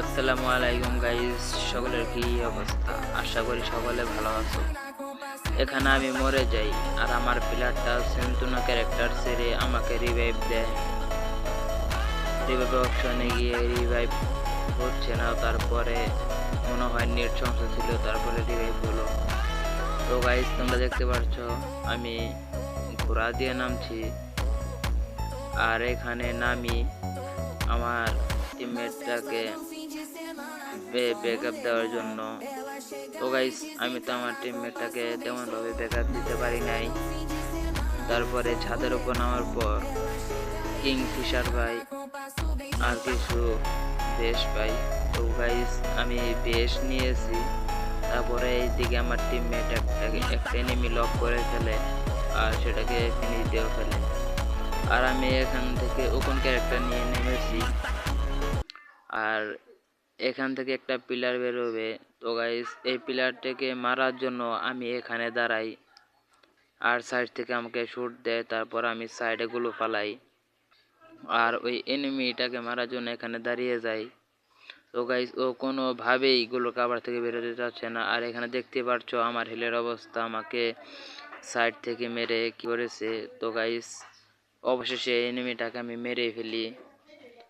আসসালামু আলাইকুম গাইস, সকলের কি অবস্থা? আশা করি সকলে ভালো আছো। এখানে আমি মরে যাই আর আমার প্লেয়ারটা সেন্তুনা ক্যারেক্টার ছেড়ে আমাকে রিভাইভ দেয়। রিভাইভ অপশনে গিয়ে রিভাইভ হচ্ছে না, তারপরে মনে হয় নেট সমস্যা ছিল, তারপরে রিভাইভ হলো। তো গাইস, তোমরা দেখতে পাচ্ছ আমি ঘোড়া দিয়ে নামছি আর এখানে নামি আমার টিমমেটটাকে ব্যাকআপ দেওয়ার জন্য। তো গাইস, আমি তো আমার টিমমেটটাকে তেমন ভাবে ব্যাকআপ দিতে পারি নাই। তারপরে ছাদের উপর নামার পর কিংফিশার ভাই আর কিছু বেশ পাই। তো গাইস, আমি বেশ নিয়েছি। তারপরে এইদিকে আমার টিমমেট একটা এনিমি লক করে ফেলে আর সেটাকে ফিনিশ দিয়েও ফেলে। আর আমি এখান থেকে ওপেন ক্যারেক্টার নিয়ে নেমেছি আর এখান থেকে একটা পিলার বেরোবে। তো গাইস, এই পিলারটাকে মারার জন্য আমি এখানে দাঁড়াই আর সাইড থেকে আমাকে শুট দেয়, তারপর আমি সাইডে গুলো ফালাই আর ওই এনিমিটাকে মারার জন্য এখানে দাঁড়িয়ে যাই। তো গাইস, ও কোনোভাবেই গুলো কাভার থেকে বেরোতে চাচ্ছে না। আর এখানে দেখতে পাচ্ছ আমার হিলের অবস্থা, আমাকে সাইড থেকে মেরে কি করেছে। তো গাইস, অবশেষে এনিমিটাকে আমি মেরে ফেলি।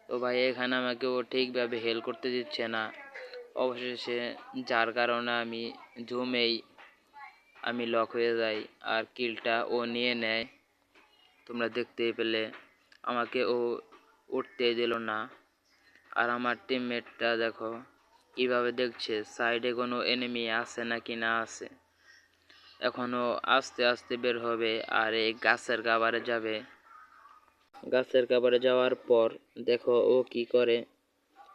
তো ভাই, এখানে আমাকে ও ঠিকভাবে হেল্প করতে দিচ্ছে না অবশেষে, যার কারণে আমি লক হয়ে যাই আর কিলটা ও নিয়ে নেয়। তোমরা দেখতেই পেলে আমাকে ও উঠতে দিল না। আর আমার টিমমেটটা দেখো কিভাবে দেখছে সাইডে কোনো এনিমি আছে নাকি না আছে। এখনো আস্তে আস্তে বের হবে আর এই গাছের কাভারে যাবে। গাছের কাভারে যাওয়ার পর দেখো ও কি করে,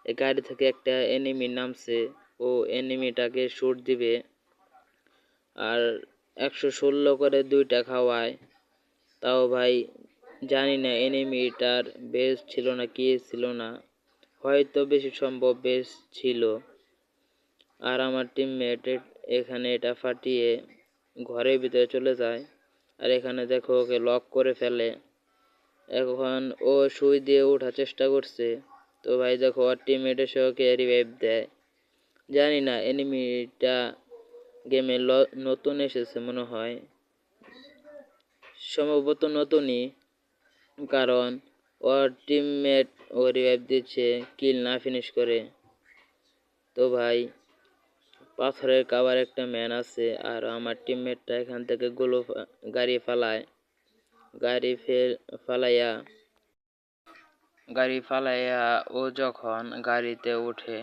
এই গাড়ি থেকে একটা এনিমি নামছে, ও এনিমিটাকে শুট দিবে আর 116 করে দুইটা খাওয়ায়। তাও ভাই জানি না এনিমিটার বেস ছিল না কি ছিল না, হয়তো বেশি সম্ভব বেস ছিল। আর আমার টিমমেট এখানে এটা ফাটিয়ে ঘরের ভিতরে চলে যায় আর এখানে দেখো ওকে লক করে ফেলে। এখন ও সুই দিয়ে ওঠার চেষ্টা করছে। তো ভাই দেখো ওর টিমমেট এসে ওকে রিভাইভ দেয়। জানি না এনিমিটা গেমে নতুন এসেছে মনে হয়, সম্ভবত নতুনই, কারণ ওর টিমমেট ও রিভাইভ দিচ্ছে কিল না ফিনিশ করে। তো ভাই, পাথরের কাভার একটা ম্যান আছে আর আমার টিমমেটটা এখান থেকে গাড়ি ফালায়। গাড়ি ফালাইয়া ও যখন গাড়িতে ওঠে,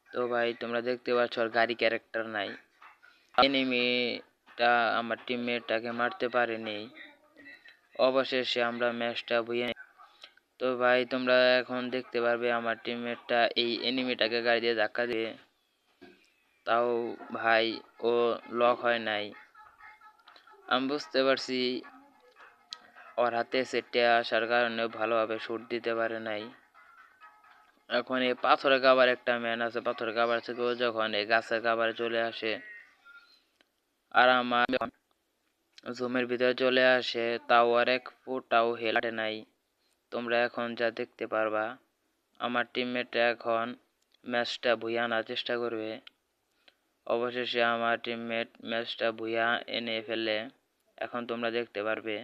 তো ভাই তোমরা দেখতে পাচ্ছ আর গাড়ি ক্যারেক্টার নাই। এনিমিটা আমার টিমমেটটাকে মারতে পারেনি। অবশেষে আমরা ম্যাচটা বুঝে। তো ভাই, তোমরা এখন দেখতে পারবে আমার টিমমেটটা এই এনিমিটাকে গাড়ি দিয়ে ধাক্কা দিয়ে, তাও ভাই ও লক হয় নাই। আমি বুঝতে পারছি ওর হাতে সেটে আসার কারণে ভালোভাবে শুট দিতে পারে নাই। এখন এই পাথরের কাভার একটা ম্যান আছে, পাথরের কাভার থেকে ও যখন এই গাছের কাভারে চলে আসে আর আমার জুমের ভিতরে চলে আসে, তাও আর এক ফুটাও হেলাটে নাই। তোমরা এখন যা দেখতে পারবা, আমার টিমমেট এখন ম্যাচটা ভুইয়া আনার চেষ্টা করবে। অবশেষে আমার টিমমেট ম্যাচটা ভুইয়া এনে ফেলে। এখন তোমরা দেখতে পারবে